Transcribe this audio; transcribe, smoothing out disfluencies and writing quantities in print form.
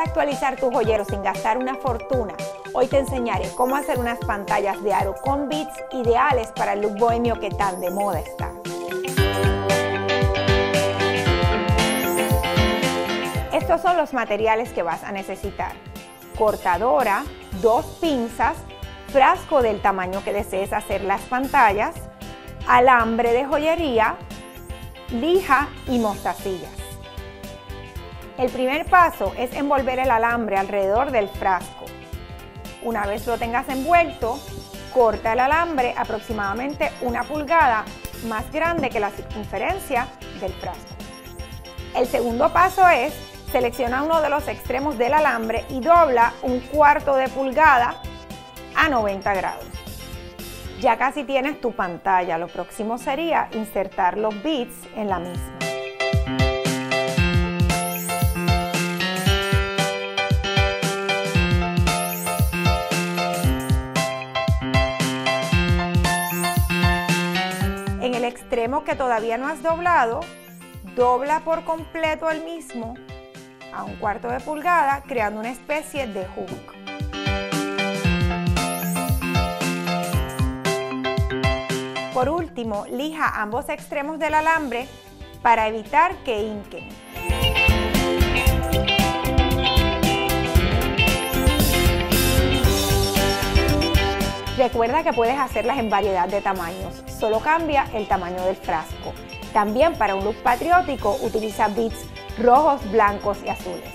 actualizar tu joyero sin gastar una fortuna, hoy te enseñaré cómo hacer unas pantallas de aro con beads ideales para el look bohemio que tan de moda está. Estos son los materiales que vas a necesitar: cortadora, 2 pinzas, frasco del tamaño que desees hacer las pantallas, alambre de joyería, lija y mostacillas. El primer paso es envolver el alambre alrededor del frasco. Una vez lo tengas envuelto, corta el alambre aproximadamente 1 pulgada más grande que la circunferencia del frasco. El segundo paso es selecciona uno de los extremos del alambre y dobla 1/4 de pulgada a 90 grados. Ya casi tienes tu pantalla, lo próximo sería insertar los beads en la misma. En el extremo que todavía no has doblado, dobla por completo el mismo a 1/4 de pulgada, creando una especie de hook. Por último, lija ambos extremos del alambre para evitar que hinquen. Recuerda que puedes hacerlas en variedad de tamaños, solo cambia el tamaño del frasco. También para un look patriótico utiliza beads rojos, blancos y azules.